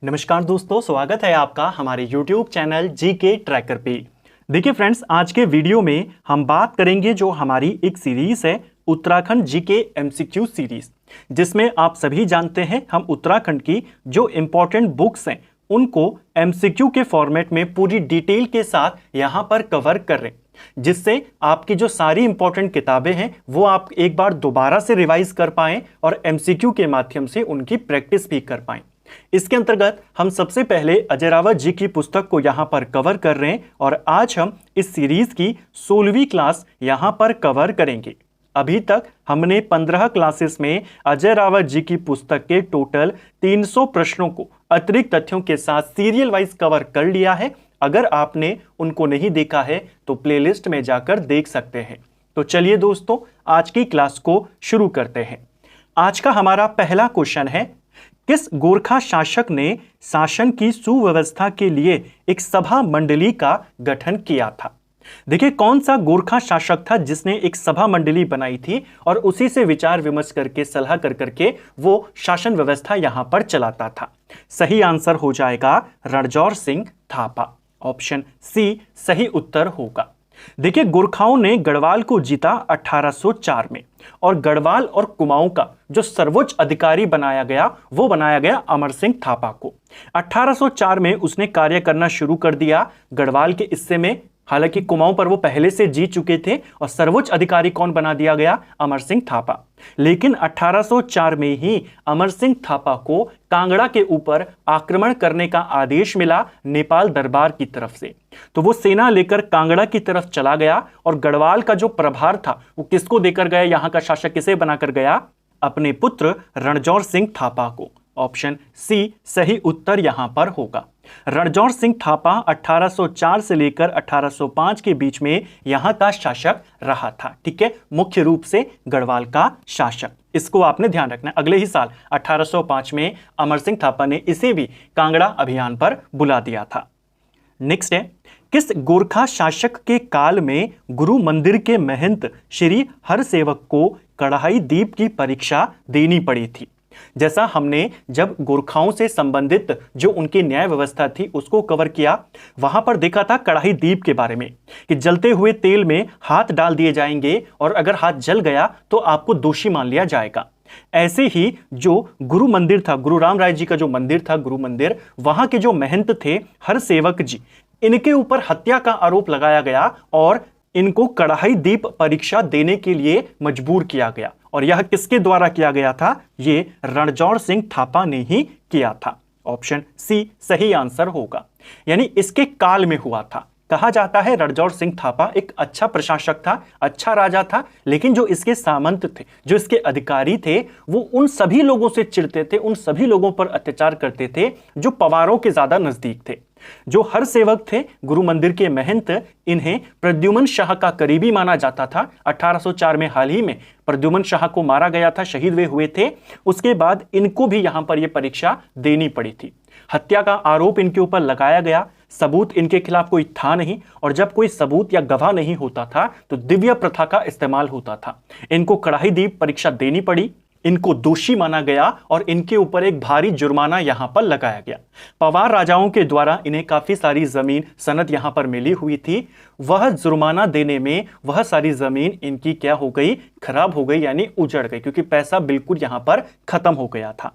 नमस्कार दोस्तों, स्वागत है आपका हमारे YouTube चैनल जीके ट्रैकर पे। देखिए फ्रेंड्स, आज के वीडियो में हम बात करेंगे जो हमारी एक सीरीज है उत्तराखंड जीके एमसीक्यू सीरीज, जिसमें आप सभी जानते हैं हम उत्तराखंड की जो इम्पोर्टेंट बुक्स हैं उनको एमसीक्यू के फॉर्मेट में पूरी डिटेल के साथ यहाँ पर कवर कर रहे हैं, जिससे आपकी जो सारी इंपॉर्टेंट किताबें हैं वो आप एक बार दोबारा से रिवाइज कर पाएं और एमसीक्यू के माध्यम से उनकी प्रैक्टिस भी कर पाएं। इसके अंतर्गत हम सबसे पहले अजय रावत जी की पुस्तक को यहां पर कवर कर रहे हैं और आज हम इस सीरीज की 16वीं क्लास यहां पर कवर करेंगे। अभी तक हमने 15 क्लासेस में अजय रावत जी की पुस्तक के टोटल 300 प्रश्नों को अतिरिक्त तथ्यों के साथ सीरियल वाइज कवर कर लिया है। अगर आपने उनको नहीं देखा है तो प्लेलिस्ट में जाकर देख सकते हैं। तो चलिए दोस्तों, आज की क्लास को शुरू करते हैं। आज का हमारा पहला क्वेश्चन है, किस गोरखा शासक ने शासन की सुव्यवस्था के लिए एक सभा मंडली का गठन किया था? देखिए, कौन सा गोरखा शासक था जिसने एक सभा मंडली बनाई थी और उसी से विचार विमर्श करके सलाह कर करके वो शासन व्यवस्था यहां पर चलाता था? सही आंसर हो जाएगा रणजौर सिंह थापा। ऑप्शन सी सही उत्तर होगा। देखिए, गोरखाओं ने गढ़वाल को जीता 1804 में और गढ़वाल और कुमाऊं का जो सर्वोच्च अधिकारी बनाया गया वो बनाया गया अमर सिंह थापा को। 1804 में उसने कार्य करना शुरू कर दिया गढ़वाल के हिस्से में। हालांकि कुमाऊं पर वो पहले से जीत चुके थे और सर्वोच्च अधिकारी कौन बना दिया गया? अमर सिंह थापा। लेकिन 1804 में ही अमर सिंह थापा को कांगड़ा के ऊपर आक्रमण करने का आदेश मिला नेपाल दरबार की तरफ से। तो वो सेना लेकर कांगड़ा की तरफ चला गया और गढ़वाल का जो प्रभार था वो किसको देकर गया? यहां का शासक किसे बनाकर गया? अपने पुत्र रणजौर सिंह थापा को। ऑप्शन सी सही उत्तर यहां पर होगा। रणजौर सिंह थापा 1804 से लेकर 1805 के बीच में यहां का शासक रहा था। ठीक है, मुख्य रूप से गढ़वाल का शासक। इसको आपने ध्यान रखना है। अगले ही साल 1805 में अमर सिंह थापा ने इसे भी कांगड़ा अभियान पर बुला दिया था। नेक्स्ट है, किस गोरखा शासक के काल में गुरु मंदिर के महंत श्री हरसेवक को कढ़ाई दीप की परीक्षा देनी पड़ी थी? जैसा हमने जब गोरखाओं से संबंधित जो उनकी न्याय व्यवस्था थी उसको कवर किया, वहां पर देखा था कढ़ाई दीप के बारे में कि जलते हुए तेल में हाथ डाल दिए जाएंगे और अगर हाथ जल गया तो आपको दोषी मान लिया जाएगा। ऐसे ही जो गुरु मंदिर था, गुरु राम राय जी का जो मंदिर था गुरु मंदिर, वहां के जो महंत थे हरसेवक जी, इनके ऊपर हत्या का आरोप लगाया गया और इनको कढ़ाई दीप परीक्षा देने के लिए मजबूर किया गया। और यह किसके द्वारा किया गया था? ये रणजौर सिंह थापा ने ही किया था। ऑप्शन सी सही आंसर होगा। यानी इसके काल में हुआ था। कहा जाता है रणजौर सिंह थापा एक अच्छा प्रशासक था, अच्छा राजा था, लेकिन जो इसके सामंत थे, जो इसके अधिकारी थे, वो उन सभी लोगों से चिढ़ते थे, उन सभी लोगों पर अत्याचार करते थे जो पवारों के ज्यादा नजदीक थे। जो हरसेवक थे गुरु मंदिर के महंत, इन्हें प्रद्युमन शाह का करीबी माना जाता था। 1804 में हाल ही में प्रद्युमन शाह को मारा गया था, शहीद वे हुए थे। उसके बाद इनको भी यहां पर यह परीक्षा देनी पड़ी थी। हत्या का आरोप इनके ऊपर लगाया गया, सबूत इनके खिलाफ कोई था नहीं, और जब कोई सबूत या गवाह नहीं होता था तो दिव्य प्रथा का इस्तेमाल होता था। इनको कढ़ाई दीप परीक्षा देनी पड़ी, इनको दोषी माना गया और इनके ऊपर एक भारी जुर्माना यहां पर लगाया गया। पवार राजाओं के द्वारा इन्हें काफी सारी जमीन सनद यहां पर मिली हुई थी। वह जुर्माना देने में वह सारी जमीन इनकी क्या हो गई? खराब हो गई, यानी उजड़ गई, क्योंकि पैसा बिल्कुल यहां पर खत्म हो गया था।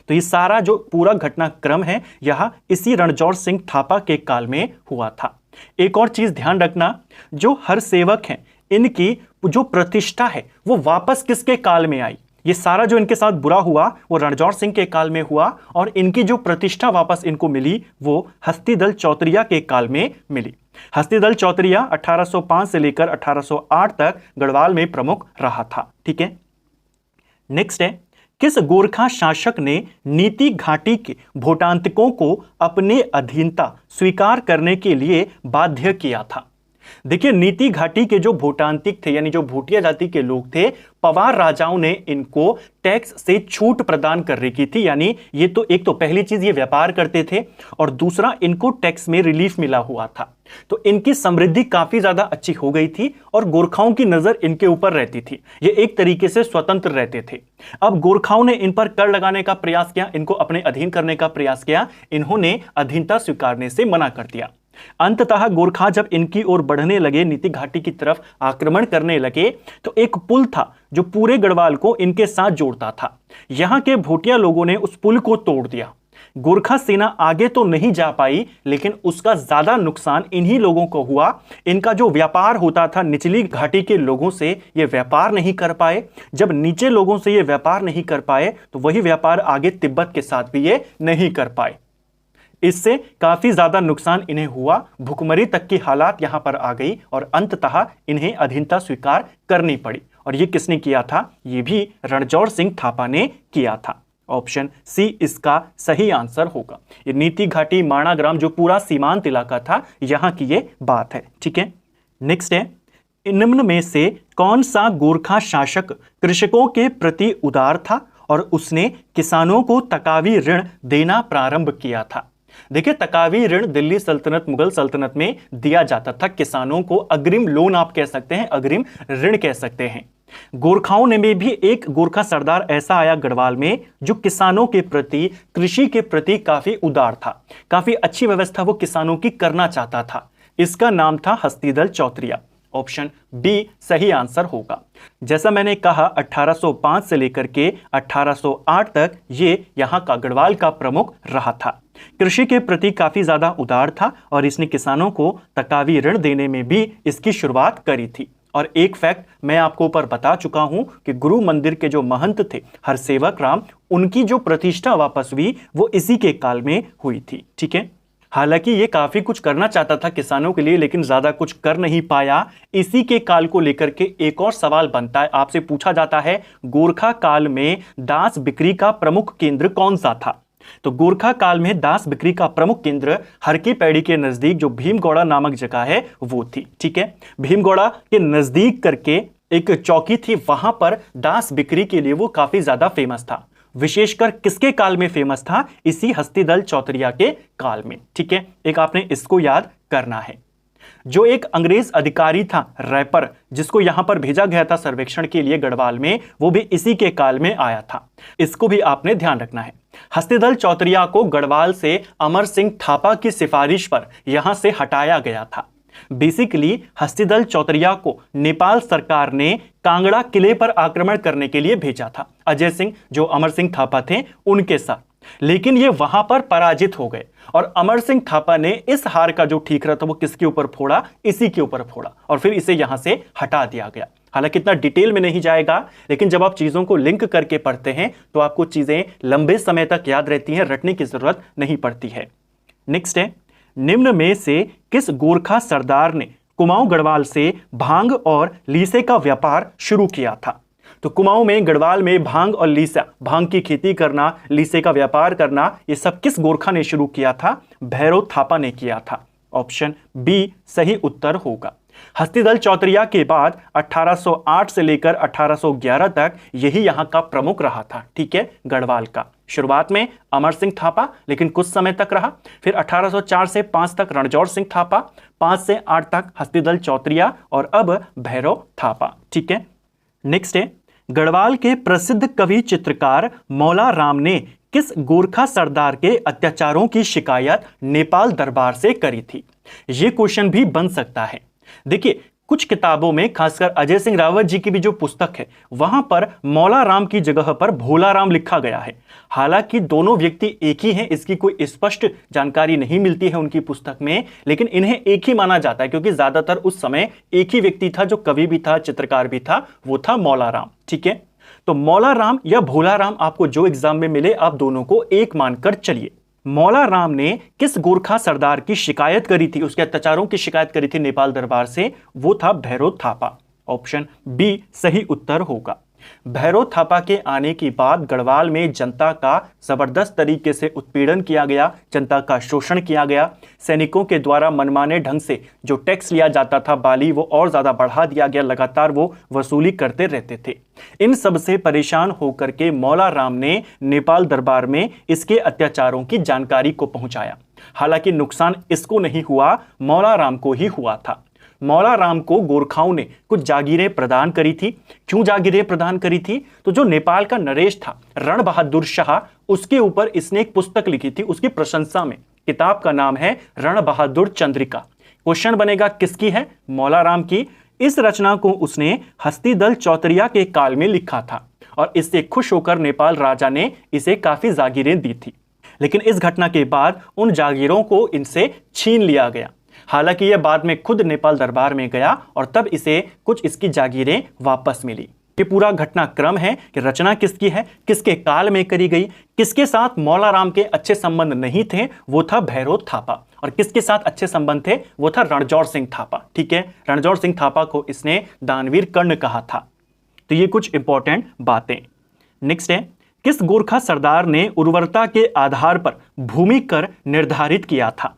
तो ये सारा जो पूरा घटनाक्रम है यह इसी रणजौर सिंह थापा के काल में हुआ था। एक और चीज ध्यान रखना, जो हरसेवक हैं इनकी जो प्रतिष्ठा है वो वापस किसके काल में आई? ये सारा जो इनके साथ बुरा हुआ वो रणजौर सिंह के काल में हुआ और इनकी जो प्रतिष्ठा वापस इनको मिली वो हस्तिदल चौतरिया के काल में मिली। हस्तिदल चौतरिया 1805 से लेकर 1808 तक गढ़वाल में प्रमुख रहा था। ठीक है, नेक्स्ट है, किस गोरखा शासक ने नीति घाटी के भोटांतकों को अपने अधीनता स्वीकार करने के लिए बाध्य किया था? देखिए, नीति घाटी के जो भूटांतिक थे यानी जो भूटिया जाति के लोग थे, पवार राजाओं ने इनको टैक्स से छूट प्रदान कर रखी थी। यानी ये तो एक तो पहली चीज ये व्यापार करते थे और दूसरा इनको टैक्स में रिलीफ मिला हुआ था, तो इनकी समृद्धि काफी ज्यादा अच्छी हो गई थी और गोरखाओं की नजर इनके ऊपर रहती थी। ये एक तरीके से स्वतंत्र रहते थे। अब गोरखाओं ने इन पर कर लगाने का प्रयास किया, इनको अपने अधीन करने का प्रयास किया, इन्होंने अधीनता स्वीकारने से मना कर दिया। अंततः गोरखा जब इनकी ओर बढ़ने लगे, नीति घाटी की तरफ आक्रमण करने लगे, तो एक पुल था जो पूरे गढ़वाल को इनके साथ जोड़ता था। यहां के भोटिया लोगों ने उस पुल को तोड़ दिया। गोरखा सेना आगे तो नहीं जा पाई, लेकिन उसका ज्यादा नुकसान इन्हीं लोगों को हुआ। इनका जो व्यापार होता था निचली घाटी के लोगों से, ये व्यापार नहीं कर पाए। जब नीचे लोगों से ये व्यापार नहीं कर पाए, तो वही व्यापार आगे तिब्बत के साथ भी ये नहीं कर पाए। इससे काफी ज्यादा नुकसान इन्हें हुआ, भुखमरी तक की हालात यहां पर आ गई और अंततः इन्हें अधीनता स्वीकार करनी पड़ी। और ये किसने किया था? ये भी रणजौर सिंह थापा ने किया था। ऑप्शन सी इसका सही आंसर होगा। ये नीति घाटी माणाग्राम जो पूरा सीमांत इलाका था, यहां की ये बात है। ठीक है, नेक्स्ट है, निम्न में से कौन सा गोरखा शासक कृषकों के प्रति उदार था और उसने किसानों को तकावी ऋण देना प्रारंभ किया था? देखिए, तकावी ऋण दिल्ली सल्तनत, मुगल सल्तनत में दिया जाता था किसानों को। अग्रिम लोन आप कह सकते हैं, अग्रिम ऋण कह सकते हैं। गोरखाओं ने भी एक गोरखा सरदार ऐसा आया गढ़वाल में जो किसानों के प्रति, कृषि के प्रति काफी उदार था। काफी अच्छी व्यवस्था वो किसानों की करना चाहता था। इसका नाम था हस्तिदल चौतरिया। ऑप्शन बी सही आंसर होगा। जैसा मैंने कहा, 1805 से लेकर के 1808 तक ये यहां का गढ़वाल का प्रमुख रहा था। कृषि के प्रति काफी ज्यादा उदार था और इसने किसानों को तकावी ऋण देने में भी इसकी शुरुआत करी थी। और एक फैक्ट मैं आपको ऊपर बता चुका हूं कि गुरु मंदिर के जो महंत थे हरसेवक राम, उनकी जो प्रतिष्ठा वापस हुई वो इसी के काल में हुई थी। ठीक है, हालांकि ये काफी कुछ करना चाहता था किसानों के लिए, लेकिन ज्यादा कुछ कर नहीं पाया। इसी के काल को लेकर के एक और सवाल बनता है, आपसे पूछा जाता है गोरखा काल में दास बिक्री का प्रमुख केंद्र कौन सा था? तो गोरखा काल में दास बिक्री का प्रमुख केंद्र हरकी पैड़ी के नजदीक जो भीमगौड़ा नामक जगह है वो थी। ठीक है, भीमगौड़ा के नजदीक करके एक चौकी थी, वहां पर दास बिक्री के लिए वो काफी ज्यादा फेमस था। विशेषकर किसके काल में फेमस था? इसी हस्तिदल चौतरिया के काल में। ठीक है, एक आपने इसको याद करना है। जो एक अंग्रेज अधिकारी था रैपर, जिसको यहां पर भेजा गया था सर्वेक्षण के लिए गढ़वाल में, वो भी इसी के काल में आया था। इसको भी आपने ध्यान रखना है। हस्तिदल चौतरिया को गढ़वाल से अमर सिंह थापा की सिफारिश पर यहां से हटाया गया था। बेसिकली हस्तिदल चौतरिया को नेपाल सरकार ने कांगड़ा किले पर आक्रमण करने के लिए भेजा था, अजय सिंह जो अमर सिंह थापा थे उनके साथ, लेकिन ये वहां पर पराजित हो गए और अमर सिंह थापा ने इस हार का जो ठीकरा था वो किसके ऊपर फोड़ा? इसी के ऊपर फोड़ा और फिर इसे यहां से हटा दिया गया। हालांकि इतना डिटेल में नहीं जाएगा, लेकिन जब आप चीजों को लिंक करके पढ़ते हैं तो आपको चीजें लंबे समय तक याद रहती हैं, रटने की जरूरत नहीं पड़ती है। नेक्स्ट है, निम्न में से किस गोरखा सरदार ने कुमाऊं गढ़वाल से भांग और लीसे का व्यापार शुरू किया था? तो कुमाऊं में, गढ़वाल में भांग और लीसा, भांग की खेती करना, लीसे का व्यापार करना, ये सब किस गोरखा ने शुरू किया था? भैरव थापा ने किया था। ऑप्शन बी सही उत्तर होगा। हस्तिदल चौतरिया के बाद 1808 से लेकर 1811 तक यही यहां का प्रमुख रहा था। ठीक है, गढ़वाल का। शुरुआत में अमर सिंह थापा, लेकिन कुछ समय तक रहा। फिर 1804 से 5 तक रणजौर सिंह थापा, 5 से 8 तक हस्तिदल चौतरिया और अब भैरव थापा। ठीक है, नेक्स्ट है, गढ़वाल के प्रसिद्ध कवि चित्रकार मौला राम ने किस गोरखा सरदार के अत्याचारों की शिकायत नेपाल दरबार से करी थी? यह क्वेश्चन भी बन सकता है। देखिए, कुछ किताबों में, खासकर अजय सिंह रावत जी की भी जो पुस्तक है, वहां पर मौला राम की जगह पर भोला राम लिखा गया है। हालांकि दोनों व्यक्ति एक ही हैं, इसकी कोई स्पष्ट जानकारी नहीं मिलती है उनकी पुस्तक में, लेकिन इन्हें एक ही माना जाता है क्योंकि ज्यादातर उस समय एक ही व्यक्ति था जो कवि भी था, चित्रकार भी था, वो था मौला राम। ठीक है, तो मौला राम या भोला राम आपको जो एग्जाम में मिले, आप दोनों को एक मानकर चलिए। मौला राम ने किस गोरखा सरदार की शिकायत करी थी, उसके अत्याचारों की शिकायत करी थी नेपाल दरबार से? वो था भैरव थापा। ऑप्शन बी सही उत्तर होगा। भैरव थापा के आने के बाद गढ़वाल में जनता का जबरदस्त तरीके से उत्पीड़न किया गया, जनता का शोषण किया गया। सैनिकों के द्वारा मनमाने ढंग से जो टैक्स लिया जाता था बाली, वो और ज्यादा बढ़ा दिया गया, लगातार वो वसूली करते रहते थे। इन सब से परेशान होकर के मौला राम ने नेपाल दरबार में इसके अत्याचारों की जानकारी को पहुंचाया। हालांकि नुकसान इसको नहीं हुआ, मौला राम को ही हुआ था। मौला राम को गोरखाओं ने कुछ जागीरें प्रदान करी थी। क्यों जागीरें प्रदान करी थी? तो जो नेपाल का नरेश था रण बहादुर शाह, उसके ऊपर इसने एक पुस्तक लिखी थी उसकी प्रशंसा में। किताब का नाम है रण बहादुर चंद्रिका। क्वेश्चन बनेगा किसकी है? मौला राम की। इस रचना को उसने हस्तिदल चौतरिया के काल में लिखा था और इससे खुश होकर नेपाल राजा ने इसे काफी जागीरें दी थी। लेकिन इस घटना के बाद उन जागीरों को इनसे छीन लिया गया। हालांकि यह बाद में खुद नेपाल दरबार में गया और तब इसे कुछ इसकी जागीरें वापस मिली। ये पूरा घटनाक्रम है कि रचना किसकी है, किसके काल में करी गई, किसके साथ मौला राम के अच्छे संबंध नहीं थे, वो था भैरव थापा, और किसके साथ अच्छे संबंध थे, वो था रणजौर सिंह थापा। ठीक है, रणजौर सिंह थापा को इसने दानवीर कर्ण कहा था। तो ये कुछ इंपॉर्टेंट बातें। नेक्स्ट है, किस गोरखा सरदार ने उर्वरता के आधार पर भूमि कर निर्धारित किया था?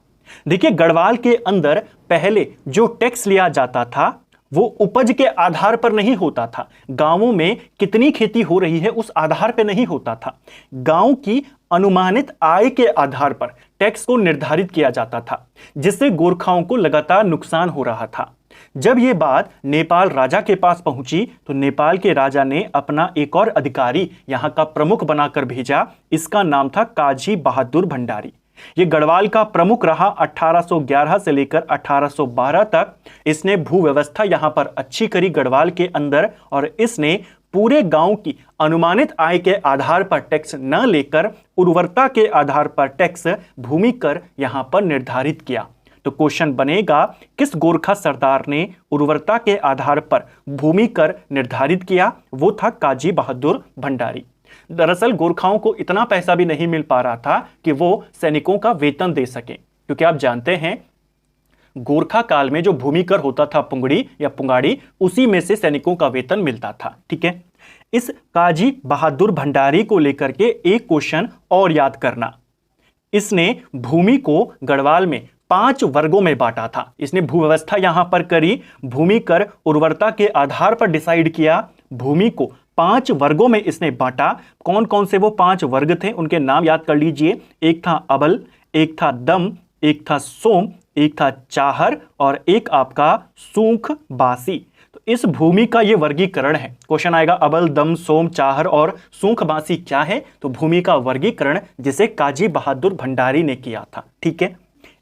देखिए, गढ़वाल के अंदर पहले जो टैक्स लिया जाता था वो उपज के आधार पर नहीं होता था। गांवों में कितनी खेती हो रही है उस आधार पर नहीं होता था। गांव की अनुमानित आय के आधार पर टैक्स को निर्धारित किया जाता था, जिससे गोरखाओं को लगातार नुकसान हो रहा था। जब यह बात नेपाल राजा के पास पहुंची तो नेपाल के राजा ने अपना एक और अधिकारी यहां का प्रमुख बनाकर भेजा। इसका नाम था काजी बहादुर भंडारी। ये गढ़वाल का प्रमुख रहा 1811 से लेकर 1812 तक। इसने भू व्यवस्था यहां पर अच्छी करी गढ़वाल के अंदर, और इसने पूरे गांव की अनुमानित आय के आधार पर टैक्स न लेकर उर्वरता के आधार पर टैक्स भूमि कर यहां पर निर्धारित किया। तो क्वेश्चन बनेगा, किस गोरखा सरदार ने उर्वरता के आधार पर भूमि कर निर्धारित किया? वो था काजी बहादुर भंडारी। दरअसल गोरखाओं को इतना पैसा भी नहीं मिल पा रहा था कि वो सैनिकों का वेतन दे सके, क्योंकि आप जानते हैं गोरखा काल में जो भूमि कर होता था पुंगड़ी या पुंगाड़ी, उसी में से सैनिकों का वेतन मिलता था। ठीक है, इस काजी बहादुर भंडारी को लेकर के एक क्वेश्चन और याद करना। इसने भूमि को गढ़वाल में 5 वर्गों में बांटा था। इसने भू व्यवस्था यहां पर करी, भूमि कर उर्वरता के आधार पर डिसाइड किया, भूमि को 5 वर्गों में इसने बांटा। कौन कौन से वो 5 वर्ग थे उनके नाम याद कर लीजिए। एक था अबल, एक था दम, एक था सोम, एक था चाहर और एक आपका सूख बासी। तो इस भूमि का ये वर्गीकरण है। क्वेश्चन आएगा अबल, दम, सोम, चाहर और सूख बासी क्या है? तो भूमि का वर्गीकरण जिसे काजी बहादुर भंडारी ने किया था। ठीक है,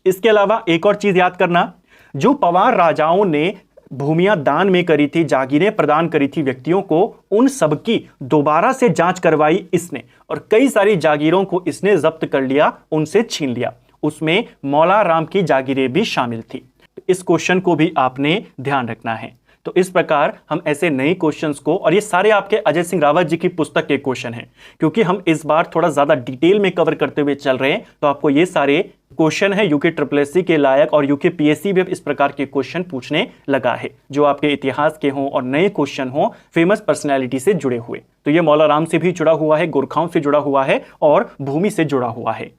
इसके अलावा एक और चीज याद करना, जो पवार राजाओं ने भूमियां दान में करी थी, जागीरें प्रदान करी थी व्यक्तियों को, उन सब की दोबारा से जांच करवाई इसने, और कई सारी जागीरों को इसने जब्त कर लिया, उनसे छीन लिया। उसमें मौला राम की जागीरें भी शामिल थी। इस क्वेश्चन को भी आपने ध्यान रखना है। तो इस प्रकार हम ऐसे नए क्वेश्चंस को, और ये सारे आपके अजय सिंह रावत जी की पुस्तक के क्वेश्चन हैं, क्योंकि हम इस बार थोड़ा ज्यादा डिटेल में कवर करते हुए चल रहे हैं, तो आपको ये सारे क्वेश्चन है यूके SSSC के लायक, और यूके PSC भी अब इस प्रकार के क्वेश्चन पूछने लगा है, जो आपके इतिहास के हों और नए क्वेश्चन हों फेमस पर्सनैलिटी से जुड़े हुए। तो ये मौला राम से भी जुड़ा हुआ है, गोरखाओं से जुड़ा हुआ है और भूमि से जुड़ा हुआ है।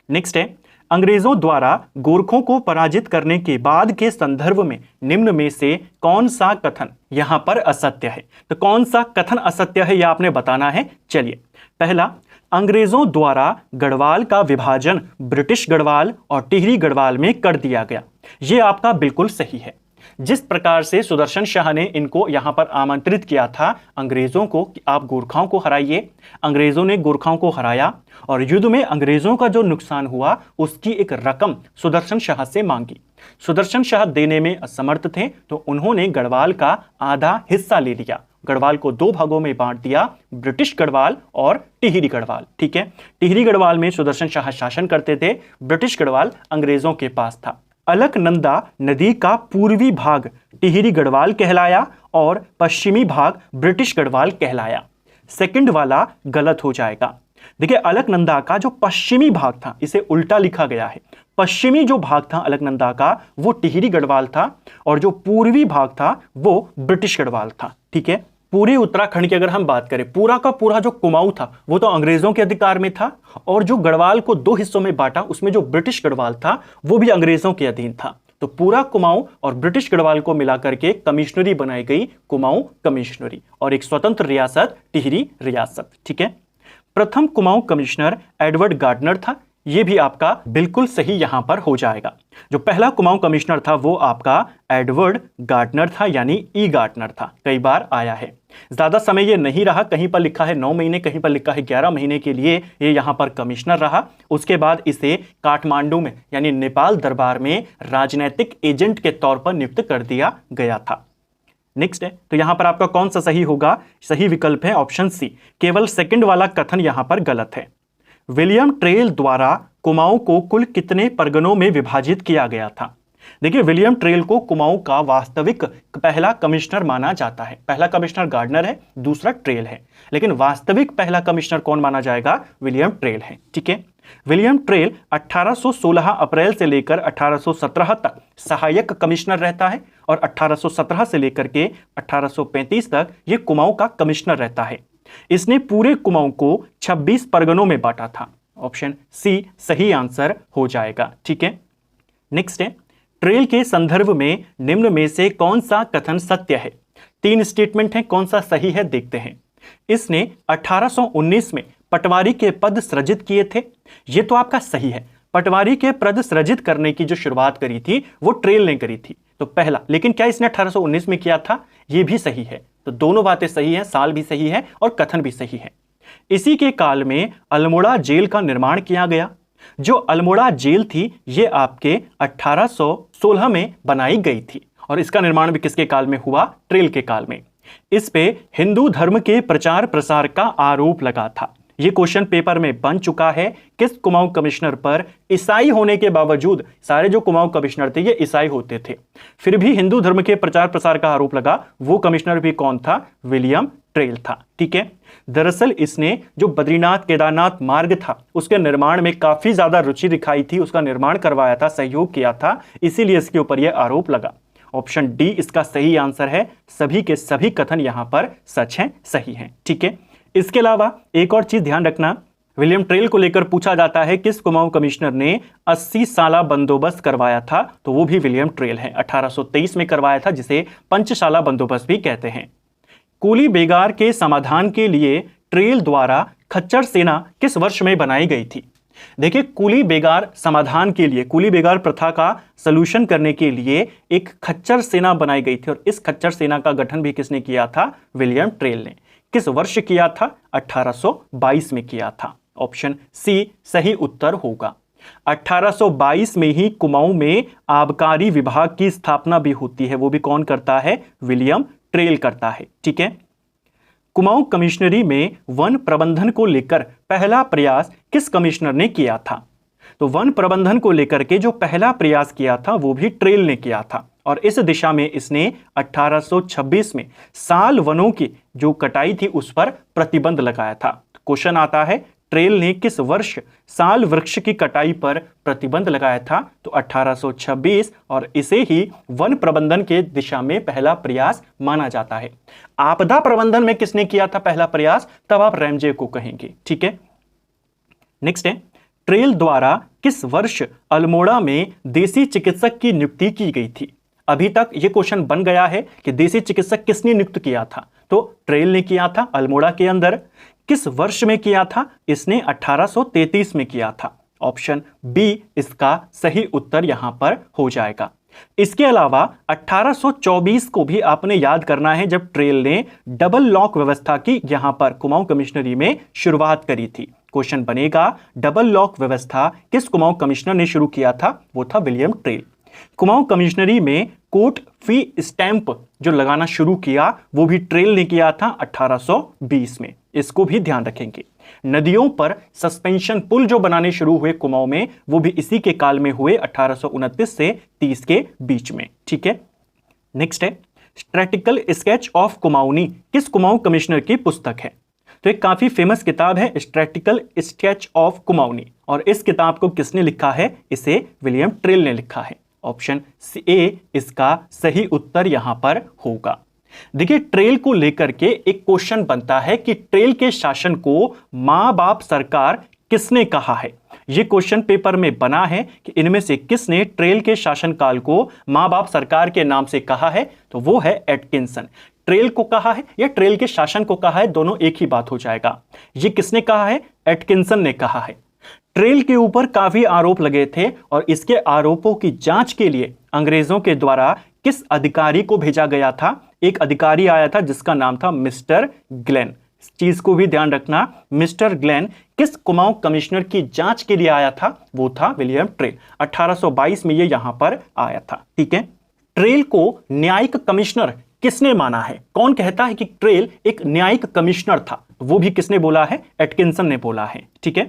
नेक्स्ट है, अंग्रेजों द्वारा गोरखों को पराजित करने के बाद के संदर्भ में निम्न में से कौन सा कथन यहां पर असत्य है? तो कौन सा कथन असत्य है यह आपने बताना है। चलिए, पहला, अंग्रेजों द्वारा गढ़वाल का विभाजन ब्रिटिश गढ़वाल और टिहरी गढ़वाल में कर दिया गया। यह आपका बिल्कुल सही है। जिस प्रकार से सुदर्शन शाह ने इनको यहां पर आमंत्रित किया था अंग्रेजों को कि आप गोरखाओं को हराइए, अंग्रेजों ने गोरखाओं को हराया और युद्ध में अंग्रेजों का जो नुकसान हुआ उसकी एक रकम सुदर्शन शाह से मांगी। सुदर्शन शाह देने में असमर्थ थे, तो उन्होंने गढ़वाल का आधा हिस्सा ले लिया, गढ़वाल को 2 भागों में बांट दिया, ब्रिटिश गढ़वाल और टिहरी गढ़वाल। ठीक है, टिहरी गढ़वाल में सुदर्शन शाह शासन करते थे, ब्रिटिश गढ़वाल अंग्रेजों के पास था। अलकनंदा नदी का पूर्वी भाग टिहरी गढ़वाल कहलाया और पश्चिमी भाग ब्रिटिश गढ़वाल कहलाया। सेकंड वाला गलत हो जाएगा। देखिए, अलकनंदा का जो पश्चिमी भाग था इसे उल्टा लिखा गया है। पश्चिमी जो भाग था अलकनंदा का वो टिहरी गढ़वाल था और जो पूर्वी भाग था वो ब्रिटिश गढ़वाल था। ठीक है, पूरे उत्तराखंड की अगर हम बात करें, पूरा का पूरा जो कुमाऊं था वो तो अंग्रेजों के अधिकार में था, और जो गढ़वाल को दो हिस्सों में बांटा उसमें जो ब्रिटिश गढ़वाल था वो भी अंग्रेजों के अधीन था। तो पूरा कुमाऊं और ब्रिटिश गढ़वाल को मिलाकर के कमिश्नरी बनाई गई, कुमाऊं कमिश्नरी, और एक स्वतंत्र रियासत टिहरी रियासत। ठीक है, प्रथम कुमाऊं कमिश्नर एडवर्ड गार्डनर था। यह भी आपका बिल्कुल सही यहां पर हो जाएगा। जो पहला कुमाऊं कमिश्नर था वो आपका एडवर्ड गार्डनर था, यानी ई गार्डनर था। कई बार आया है, ज्यादा समय ये नहीं रहा, कहीं पर लिखा है 9 महीने, कहीं पर लिखा है 11 महीने के लिए ये यहां पर कमिश्नर रहा। उसके बाद इसे काठमांडू में यानी नेपाल दरबार में राजनैतिक एजेंट के तौर पर नियुक्त कर दिया गया था। नेक्स्ट है, तो यहां पर आपका कौन सा सही होगा? सही विकल्प है ऑप्शन सी, केवल सेकंड वाला कथन यहां पर गलत है। विलियम ट्रेल द्वारा कुमाऊं को कुल कितने परगनों में विभाजित किया गया था? देखिए, विलियम ट्रेल को कुमाऊं का वास्तविक पहला कमिश्नर माना जाता है। पहला कमिश्नर गार्डनर है, दूसरा ट्रेल है, लेकिन वास्तविक पहला कमिश्नर कौन माना जाएगा? विलियम ट्रेल है। ठीक है, विलियम ट्रेल 1816 अप्रैल से लेकर 1817 तक सहायक कमिश्नर रहता है, और 1817 से लेकर के 1835 तक यह कुमाऊं का कमिश्नर रहता है। इसने पूरे कुमाऊं को 26 परगनों में बांटा था। ऑप्शन सी सही आंसर हो जाएगा। ठीक है, नेक्स्ट है, ट्रेल के संदर्भ में निम्न में से कौन सा कथन सत्य है? 3 स्टेटमेंट हैं, कौन सा सही है देखते हैं। इसने 1819 में पटवारी के पद सृजित किए थे, यह तो आपका सही है। पटवारी के पद सृजित करने की जो शुरुआत करी थी वो ट्रेल ने करी थी, तो पहला। लेकिन क्या इसने 1819 में किया था? यह भी सही है। तो दोनों बातें सही हैं, साल भी सही है और कथन भी सही है। इसी के काल में अल्मोड़ा जेल का निर्माण किया गया। जो अल्मोड़ा जेल थी ये आपके 1816 में बनाई गई थी, और इसका निर्माण भी किसके काल में हुआ? ट्रेल के काल में। इस पे हिंदू धर्म के प्रचार प्रसार का आरोप लगा था। यह क्वेश्चन पेपर में बन चुका है। किस कुमाऊं कमिश्नर पर ईसाई होने के बावजूद, सारे जो कुमाऊं कमिश्नर थे ये ईसाई होते थे, फिर भी हिंदू धर्म के प्रचार प्रसार का आरोप लगा? वो कमिश्नर भी कौन था? विलियम ट्रेल था। ठीक है, दरअसल इसने जो बद्रीनाथ केदारनाथ मार्ग था उसके निर्माण में काफी ज्यादा रुचि दिखाई थी, उसका निर्माण करवाया था, सहयोग किया था, इसीलिए इसके ऊपर यह आरोप लगा। ऑप्शन डी इसका सही आंसर है। सभी के सभी कथन यहां पर सच हैं, सही हैं। ठीक है, इसके अलावा एक और चीज ध्यान रखना, विलियम ट्रेल को लेकर पूछा जाता है किस कुमाऊं कमिश्नर ने 80 साला बंदोबस्त करवाया था? तो वो भी विलियम ट्रेल है। 1823 में करवाया था, जिसे पंचशाला बंदोबस्त भी कहते हैं। कूली बेगार के समाधान के लिए ट्रेल द्वारा खच्चर सेना किस वर्ष में बनाई गई थी? देखिए, कूली बेगार समाधान के लिए, कूली बेगार प्रथा का सलूशन करने के लिए एक खच्चर सेना बनाई गई थी, और इस खच्चर सेना का गठन भी किसने किया था? विलियम ट्रेल ने। किस वर्ष किया था? 1822 में किया था। ऑप्शन सी सही उत्तर होगा। 1822 में ही कुमाऊं में आबकारी विभाग की स्थापना भी होती है। वो भी कौन करता है? विलियम ट्रेल करता है। ठीक है, कुमाऊं कमिश्नरी में वन प्रबंधन को लेकर पहला प्रयास किस कमिश्नर ने किया था? तो वन प्रबंधन को लेकर के जो पहला प्रयास किया था वो भी ट्रेल ने किया था, और इस दिशा में इसने 1826 में साल वनों की जो कटाई थी उस पर प्रतिबंध लगाया था। क्वेश्चन आता है, ट्रेल ने किस वर्ष साल वृक्ष की कटाई पर प्रतिबंध लगाया था? तो 1826, और इसे ही वन प्रबंधन के दिशा में पहला प्रयास माना जाता है। आपदा प्रबंधन में किसने किया था पहला प्रयास? तब आप रैमजे को कहेंगे। ठीक है, नेक्स्ट है, ट्रेल द्वारा किस वर्ष अल्मोड़ा में देसी चिकित्सक की नियुक्ति की गई थी? अभी तक यह क्वेश्चन बन गया है कि देसी चिकित्सक किसने नियुक्त किया था? तो ट्रेल ने किया था अल्मोड़ा के अंदर। किस वर्ष में किया था? इसने 1833 में किया था। ऑप्शन बी इसका सही उत्तर यहां पर हो जाएगा। इसके अलावा 1824 को भी आपने याद करना है, जब ट्रेल ने डबल लॉक व्यवस्था की यहां पर कुमाऊं कमिश्नरी में शुरुआत करी थी। क्वेश्चन बनेगा, डबल लॉक व्यवस्था किस कुमाऊं कमिश्नर ने शुरू किया था? वो था विलियम ट्रेल। कुमाऊं कमिश्नरी में कोर्ट फी स्टैंप जो लगाना शुरू किया वो भी ट्रेल ने किया था 1820 में। इसको भी ध्यान रखेंगे। नदियों पर सस्पेंशन पुल जो बनाने शुरू हुए कुमाऊं में, वो भी इसी के काल में हुए, 1829 से 30 के बीच में। ठीक है, नेक्स्ट है, स्ट्रैटिकल स्केच ऑफ कुमाऊनी किस कुमाऊं कमिश्नर की पुस्तक है? तो एक काफी फेमस किताब है स्ट्रैटिकल स्केच ऑफ कुमाऊनी, और इस किताब को किसने लिखा है? इसे विलियम ट्रेल ने लिखा है। ऑप्शन ए इसका सही उत्तर यहां पर होगा। देखिए, ट्रेल को लेकर के एक क्वेश्चन बनता है कि ट्रेल के शासन को मां बाप सरकार किसने कहा है। यह क्वेश्चन पेपर में बना है कि इनमें से किसने ट्रेल के शासनकाल को मां बाप सरकार के नाम से कहा है, तो वो है एटकिंसन। ट्रेल को कहा है या ट्रेल के शासन को कहा है, दोनों एक ही बात हो जाएगा। ये किसने कहा है? एटकिंसन ने कहा है। ट्रेल के ऊपर काफी आरोप लगे थे और इसके आरोपों की जांच के लिए अंग्रेजों के द्वारा किस अधिकारी को भेजा गया था? एक अधिकारी आया था जिसका नाम था मिस्टर ग्लेन। इस चीज को भी ध्यान रखना, मिस्टर ग्लेन किस कुमाऊं कमिश्नर की जांच के लिए आया था? वो था विलियम ट्रेल। 1822 में ये यहां पर आया था। ठीक है, ट्रेल को न्यायिक कमिश्नर किसने माना है? कौन कहता है कि ट्रेल एक न्यायिक कमिश्नर था? वो भी किसने बोला है? एटकिंसन ने बोला है। ठीक है,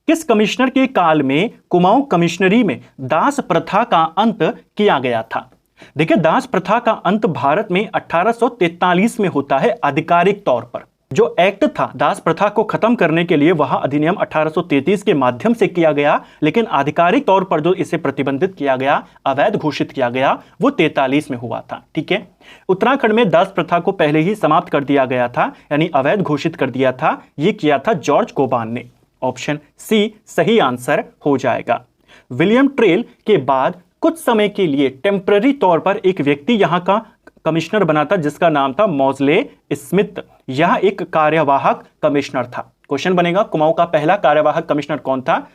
किस कमिश्नर के काल में कुमाऊं कमिश्नरी में दास प्रथा का अंत किया गया था? देखिए, दास प्रथा का अंत भारत में 1843 में होता है आधिकारिक तौर पर। जो एक्ट था दास प्रथा को खत्म करने के लिए, वह अधिनियम 1833 के माध्यम से किया गया, लेकिन आधिकारिक तौर पर जो इसे प्रतिबंधित किया गया, अवैध घोषित किया गया, वो 43 में हुआ था। ठीक है, उत्तराखंड में दास प्रथा को पहले ही समाप्त कर दिया गया था, यानी अवैध घोषित कर दिया था। यह किया था जॉर्ज कोबान ने। ऑप्शन सी सही आंसर हो जाएगा। विलियम ट्रेल के बाद कुछ समय के लिए टेम्पररी तौर पर एक व्यक्ति यहां का कमिश्नर बना था जिसका नाम था मॉजले स्मिथ। यह एक कार्यवाहक कमिश्नर था। क्वेश्चन बनेगा, कुमाऊं का पहला कार्यवाहक कमिश्नर कौन था?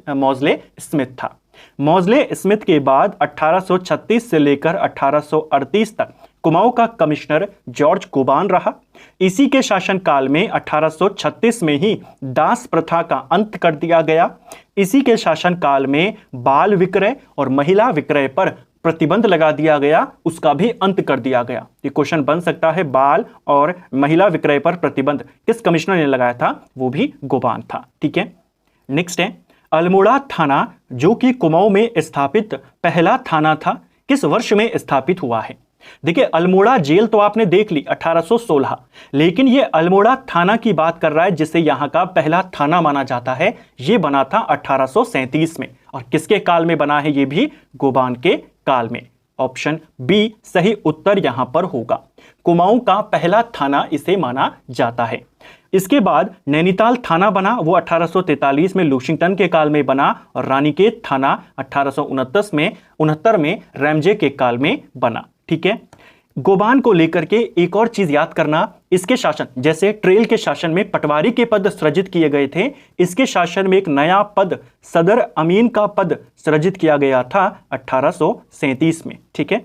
मॉजले स्मिथ था। मॉजले स्मिथ के बाद 1836 से लेकर 1838 तक कुमाऊं का कमिश्नर जॉर्ज कोबान रहा। इसी के शासनकाल में 1836 में ही दास प्रथा का अंत कर दिया गया। इसी के शासनकाल में बाल विक्रय और महिला विक्रय पर प्रतिबंध लगा दिया गया, उसका भी अंत कर दिया गया। ये क्वेश्चन बन सकता है, बाल और महिला विक्रय पर प्रतिबंध किस कमिश्नर ने लगाया था? वो भी कोबान था। ठीक है, नेक्स्ट है अल्मोड़ा थाना, जो कि कुमाऊं में स्थापित पहला थाना था, किस वर्ष में स्थापित हुआ है? देखिए, अल्मोड़ा जेल तो आपने देख ली 1816, लेकिन ये अल्मोड़ा थाना की बात कर रहा है जिसे यहां का पहला थाना माना जाता है। ये बना था 1837 में। और किसके काल में बना है? ये भी कोबान के काल में। ऑप्शन बी सही उत्तर यहां पर होगा। कुमाऊं का पहला थाना इसे माना जाता है। इसके बाद नैनीताल थाना बना, वो 1843 में लूशिंगटन के काल में बना। और रानीखेत थाना 1869 में रैमजे के काल में बना। ठीक है, कोबान को लेकर के एक और चीज याद करना, इसके शासन जैसे ट्रेल के शासन में पटवारी के पद सृजित किए गए थे, इसके शासन में एक नया पद सदर अमीन का पद सृजित किया गया था 1837 में। ठीक है,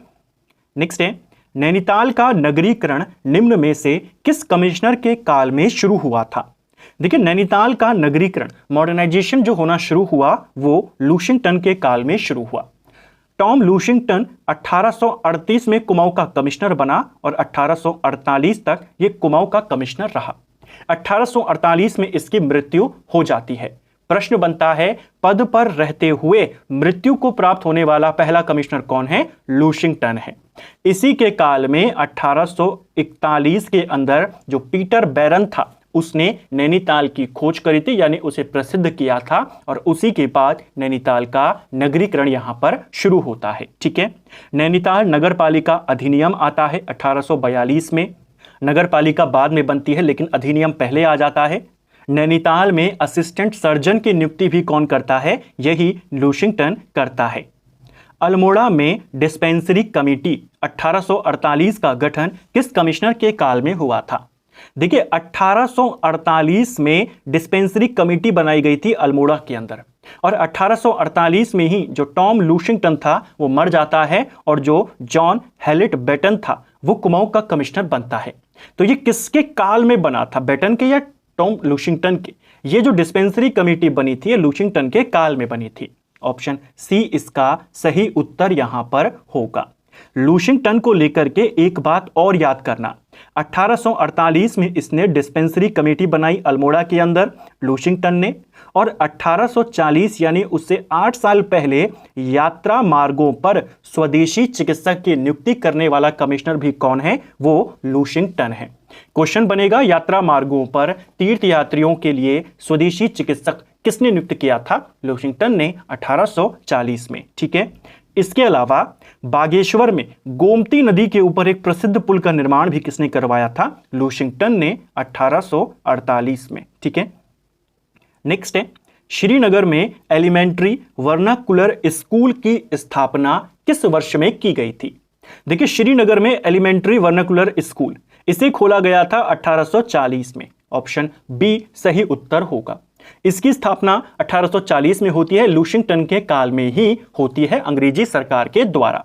नेक्स्ट है नैनीताल का नगरीकरण निम्न में से किस कमिश्नर के काल में शुरू हुआ था? देखिए, नैनीताल का नगरीकरण मॉडर्नाइजेशन जो होना शुरू हुआ वो लूशिंगटन के काल में शुरू हुआ। टॉम लूशिंगटन 1838 में कुमाऊं का कमिश्नर बना और 1848 तक ये कुमाऊं का कमिश्नर रहा। 1848 में इसकी मृत्यु हो जाती है। प्रश्न बनता है, पद पर रहते हुए मृत्यु को प्राप्त होने वाला पहला कमिश्नर कौन है? लूशिंगटन है। इसी के काल में 1841 के अंदर जो पीटर बैरन था उसने नैनीताल की खोज करी थी, यानी उसे प्रसिद्ध किया था। और उसी के बाद नैनीताल का नगरीकरण यहां पर शुरू होता है। ठीक है, नैनीताल नगरपालिका अधिनियम आता है 1842 में। नगरपालिका बाद में बनती है लेकिन अधिनियम पहले आ जाता है। नैनीताल में असिस्टेंट सर्जन की नियुक्ति भी कौन करता है? यही लूशिंगटन करता है। अल्मोड़ा में डिस्पेंसरी कमेटी 1848 का गठन किस कमिश्नर के काल में हुआ था? देखिए, 1848 में डिस्पेंसरी कमेटी बनाई गई थी अल्मोड़ा के अंदर। और 1848 में ही जो टॉम लूशिंगटन था वो मर जाता है और जो जॉन हैलेट बेटन था वो कुमाऊं का कमिश्नर बनता है। तो ये किसके काल में बना था? बेटन के या टॉम लूशिंगटन के? ये जो डिस्पेंसरी कमेटी बनी थी ये लूशिंगटन के काल में बनी थी। ऑप्शन सी इसका सही उत्तर यहां पर होगा। लूशिंगटन को लेकर के एक बात और याद करना, 1848 में इसने डिस्पेंसरी कमेटी बनाई अल्मोड़ा के अंदर लूशिंगटन ने। और 1840 यानी उससे 8 साल पहले यात्रा मार्गों पर स्वदेशी चिकित्सक की नियुक्ति करने वाला कमिश्नर भी कौन है? वो लूशिंगटन है। क्वेश्चन बनेगा, यात्रा मार्गों पर तीर्थ यात्रियों के लिए स्वदेशी चिकित्सक किसने नियुक्त किया था? लूशिंगटन ने 1840 में। ठीक है, इसके अलावा बागेश्वर में गोमती नदी के ऊपर एक प्रसिद्ध पुल का निर्माण भी किसने करवाया था? लुशिंगटन ने 1848 में। ठीक है, नेक्स्ट है, श्रीनगर में एलिमेंट्री वर्नाकुलर स्कूल की स्थापना किस वर्ष में की गई थी? देखिए, श्रीनगर में एलिमेंट्री वर्नाकुलर स्कूल इसे खोला गया था 1840 में। ऑप्शन बी सही उत्तर होगा। इसकी स्थापना 1840 में होती है, लुशिंगटन के काल में ही होती है अंग्रेजी सरकार के द्वारा।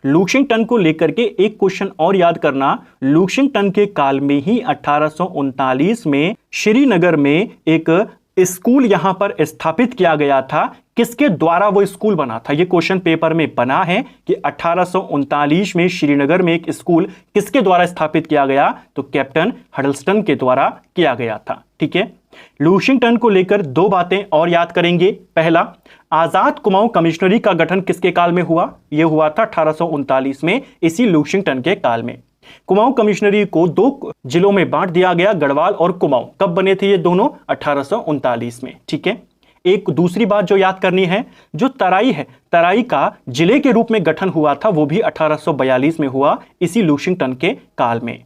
लुशिंगटन को लेकर के एक क्वेश्चन और याद करना, लुशिंगटन के काल में ही 1839 में श्रीनगर में एक स्कूल यहां पर स्थापित किया गया था। किसके द्वारा वो स्कूल बना था? ये क्वेश्चन पेपर में बना है कि 1839 में श्रीनगर में एक स्कूल किसके द्वारा स्थापित किया गया? तो कैप्टन हडल्स्टन के द्वारा किया गया था। ठीक है, लुशिंगटन को लेकर दो बातें और याद करेंगे। पहला, आजाद कुमाऊं कमिश्नरी का गठन किसके काल में हुआ? यह हुआ था 1839 में, इसी लुशिंगटन के काल में। कुमाऊं कमिश्नरी को दो जिलों में बांट दिया गया, गढ़वाल और कुमाऊं। कब बने थे ये दोनों? 1839 में। ठीक है, एक दूसरी बात जो याद करनी है, जो तराई है, तराई का जिले के रूप में गठन हुआ था, वो भी 1842 में हुआ, इसी लुशिंगटन के काल में।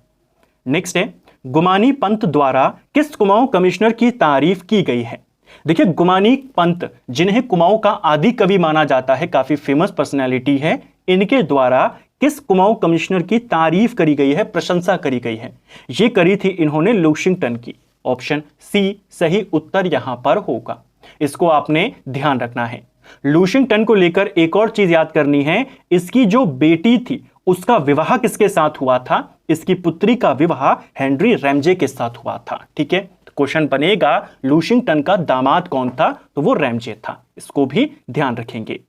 नेक्स्ट है, गुमानी पंत द्वारा किस कुमाऊं कमिश्नर की तारीफ की गई है? देखिए, गुमानी पंत जिन्हें कुमाऊं का आदि कवि माना जाता है, काफी फेमस पर्सनैलिटी है, इनके द्वारा किस कुमाऊं कमिश्नर की तारीफ करी गई है, प्रशंसा करी गई है? ये करी थी इन्होंने लुशिंगटन की। ऑप्शन सी सही उत्तर यहां पर होगा, इसको आपने ध्यान रखना है। लुशिंगटन को लेकर एक और चीज याद करनी है, इसकी जो बेटी थी उसका विवाह किसके साथ हुआ था? इसकी पुत्री का विवाह हेनरी रैमजे के साथ हुआ था। ठीक है, तो क्वेश्चन बनेगा लुशिंगटन का दामाद कौन था? तो वो रैमजे था, इसको भी ध्यान रखेंगे।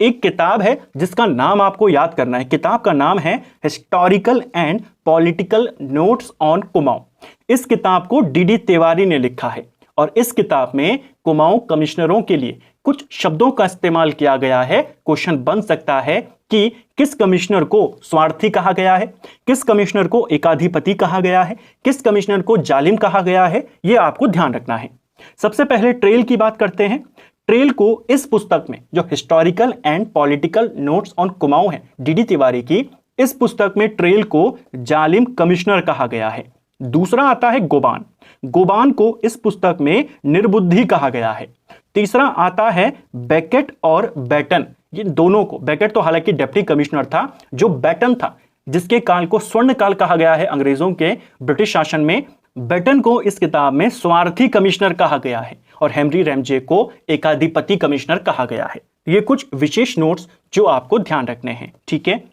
एक किताब है जिसका नाम आपको याद करना है, किताब का नाम है historical and political notes on Kumaon. इस किताब को डीडी तिवारी ने लिखा है और इस किताब में कुमाऊं कमिश्नरों के लिए कुछ शब्दों का इस्तेमाल किया गया है। क्वेश्चन बन सकता है कि किस कमिश्नर को स्वार्थी कहा गया है, किस कमिश्नर को एकाधिपति कहा गया है, किस कमिश्नर को जालिम कहा गया है, यह आपको ध्यान रखना है। सबसे पहले ट्रेल की बात करते हैं। ट्रेल को इस पुस्तक में, जो historical and political notes on Kumaon है डीडी तिवारी की, इस पुस्तक में ट्रेल को जालिम कमिश्नर कहा गया है। दूसरा आता है गोबान, गोबान को इस पुस्तक में निर्बुद्धि कहा गया है। तीसरा आता है बेकेट और बैटन, ये दोनों को, बेकेट तो हालांकि डिप्टी कमिश्नर था, जो बैटन था जिसके काल को स्वर्ण काल कहा गया है अंग्रेजों के ब्रिटिश शासन में, बैटन को इस किताब में स्वार्थी कमिश्नर कहा गया है और हेनरी रैमजे को एकाधिपति कमिश्नर कहा गया है। ये कुछ विशेष नोट्स जो आपको ध्यान रखने हैं। ठीक है,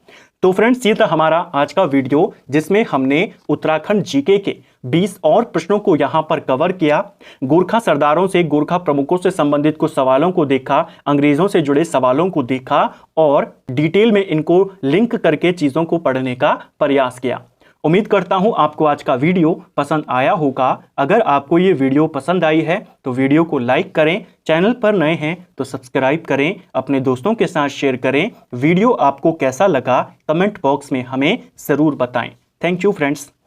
तो फ्रेंड्स, ये था हमारा आज का वीडियो जिसमें हमने उत्तराखंड जीके के 20 और प्रश्नों को यहां पर कवर किया। गोरखा सरदारों से, गोरखा प्रमुखों से संबंधित कुछ सवालों को देखा, अंग्रेजों से जुड़े सवालों को देखा और डिटेल में इनको लिंक करके चीजों को पढ़ने का प्रयास किया। उम्मीद करता हूं आपको आज का वीडियो पसंद आया होगा। अगर आपको ये वीडियो पसंद आई है तो वीडियो को लाइक करें, चैनल पर नए हैं तो सब्सक्राइब करें, अपने दोस्तों के साथ शेयर करें। वीडियो आपको कैसा लगा कमेंट बॉक्स में हमें ज़रूर बताएं। Thank you friends.